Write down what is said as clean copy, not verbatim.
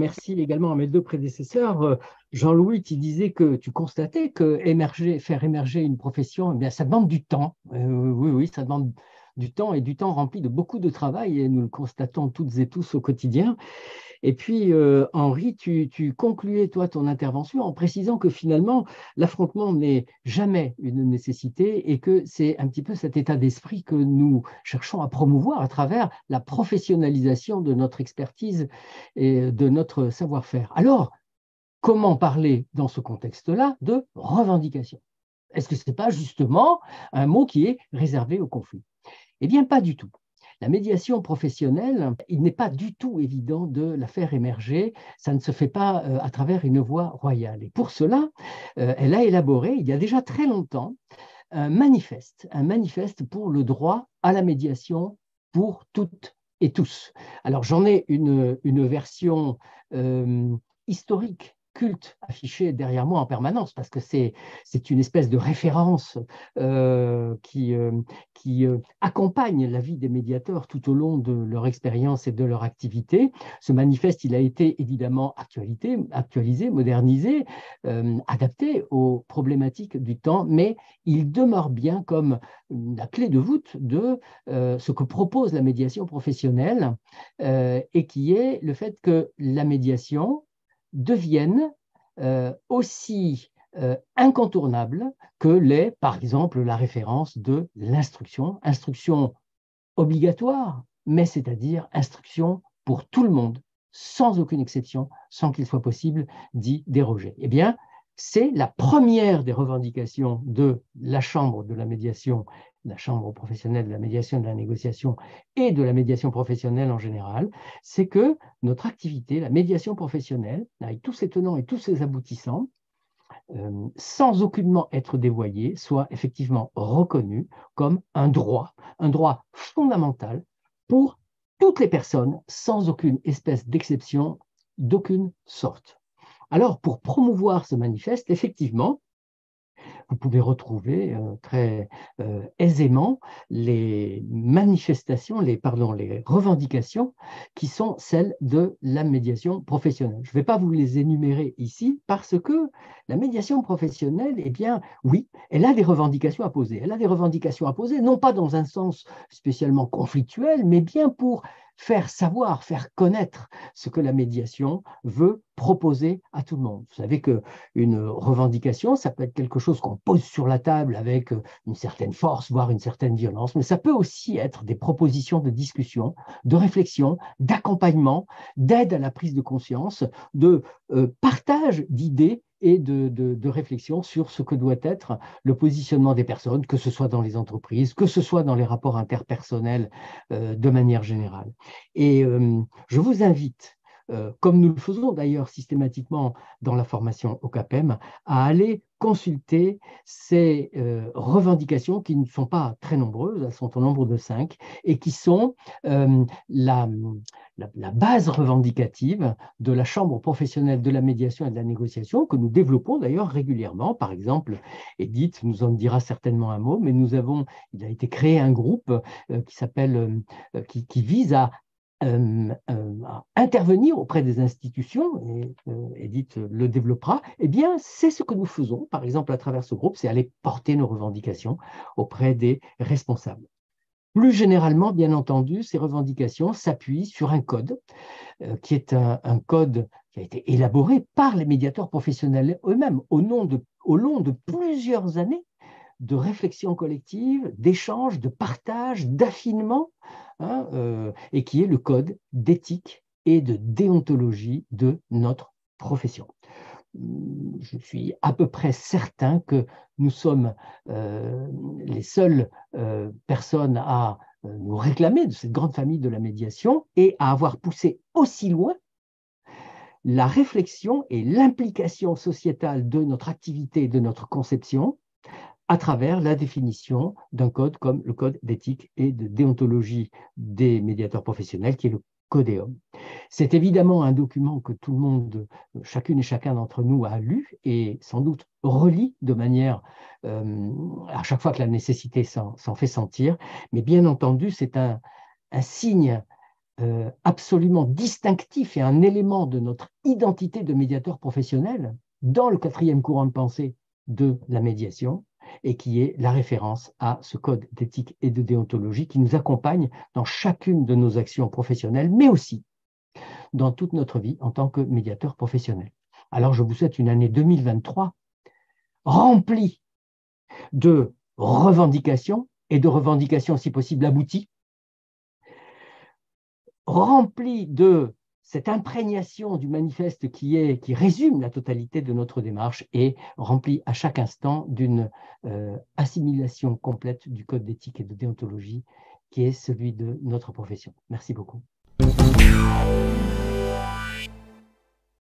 merci également à mes deux prédécesseurs. Jean-Louis, tu disais que tu constatais que faire émerger une profession, eh bien, ça demande du temps. Oui, oui, ça demande du temps et du temps rempli de beaucoup de travail et nous le constatons toutes et tous au quotidien. Et puis, Henri, tu concluais, toi, ton intervention en précisant que finalement, l'affrontement n'est jamais une nécessité et que c'est un petit peu cet état d'esprit que nous cherchons à promouvoir à travers la professionnalisation de notre expertise et de notre savoir-faire. Alors, comment parler dans ce contexte-là de revendication? Est-ce que ce n'est pas justement un mot qui est réservé au conflit? Eh bien, pas du tout. La médiation professionnelle, il n'est pas du tout évident de la faire émerger. Ça ne se fait pas à travers une voie royale. Et pour cela, elle a élaboré, il y a déjà très longtemps, un manifeste pour le droit à la médiation pour toutes et tous. Alors, j'en ai une version historique, culte, affichée derrière moi en permanence, parce que c'est une espèce de référence qui accompagne la vie des médiateurs tout au long de leur expérience et de leur activité. Ce manifeste, il a été évidemment actualisé, modernisé, adapté aux problématiques du temps, mais il demeure bien comme la clé de voûte de ce que propose la médiation professionnelle et qui est le fait que la médiation devienne aussi incontournable que l'est, par exemple, la référence de l'instruction, instruction obligatoire, mais c'est-à-dire instruction pour tout le monde, sans aucune exception, sans qu'il soit possible d'y déroger. Eh bien, c'est la première des revendications de la Chambre de la médiation, la Chambre professionnelle de la médiation et de la négociation et de la médiation professionnelle en général, c'est que notre activité, la médiation professionnelle, avec tous ses tenants et tous ses aboutissants, sans aucunement être dévoyée, soit effectivement reconnue comme un droit fondamental pour toutes les personnes, sans aucune espèce d'exception d'aucune sorte. Alors, pour promouvoir ce manifeste, effectivement, vous pouvez retrouver très aisément les manifestations, les revendications qui sont celles de la médiation professionnelle. Je ne vais pas vous les énumérer ici parce que la médiation professionnelle, eh bien, oui, elle a des revendications à poser. Elle a des revendications à poser, non pas dans un sens spécialement conflictuel, mais bien pour faire savoir, faire connaître ce que la médiation veut proposer à tout le monde. Vous savez qu'une revendication, ça peut être quelque chose qu'on pose sur la table avec une certaine force, voire une certaine violence, mais ça peut aussi être des propositions de discussion, de réflexion, d'accompagnement, d'aide à la prise de conscience, de partage d'idées et de réflexion sur ce que doit être le positionnement des personnes, que ce soit dans les entreprises, que ce soit dans les rapports interpersonnels de manière générale. Et je vous invite, comme nous le faisons d'ailleurs systématiquement dans la formation au CAPEM, à aller consulter ces revendications qui ne sont pas très nombreuses, elles sont au nombre de 5, et qui sont la base revendicative de la Chambre professionnelle de la médiation et de la négociation que nous développons d'ailleurs régulièrement. Par exemple, Edith nous en dira certainement un mot, mais il a été créé un groupe qui vise à intervenir auprès des institutions, et Edith le développera, eh bien, c'est ce que nous faisons, par exemple, à travers ce groupe, c'est aller porter nos revendications auprès des responsables. Plus généralement, bien entendu, ces revendications s'appuient sur un code, qui est un code qui a été élaboré par les médiateurs professionnels eux-mêmes au long de plusieurs années de réflexion collective, d'échange, de partage, d'affinement, et qui est le code d'éthique et de déontologie de notre profession. Je suis à peu près certain que nous sommes les seules personnes à nous réclamer de cette grande famille de la médiation et à avoir poussé aussi loin la réflexion et l'implication sociétale de notre activité et de notre conception à travers la définition d'un code comme le code d'éthique et de déontologie des médiateurs professionnels, qui est le Codéum. C'est évidemment un document que tout le monde, chacune et chacun d'entre nous a lu et sans doute relit de manière, à chaque fois que la nécessité s'en fait sentir, mais bien entendu, c'est un signe absolument distinctif et un élément de notre identité de médiateur professionnel dans le 4e courant de pensée de la médiation, et qui est la référence à ce code d'éthique et de déontologie qui nous accompagne dans chacune de nos actions professionnelles, mais aussi dans toute notre vie en tant que médiateur professionnel. Alors, je vous souhaite une année 2023 remplie de revendications, et de revendications si possible abouties, remplie de cette imprégnation du manifeste qui résume la totalité de notre démarche, et remplie à chaque instant d'une assimilation complète du code d'éthique et de déontologie qui est celui de notre profession. Merci beaucoup.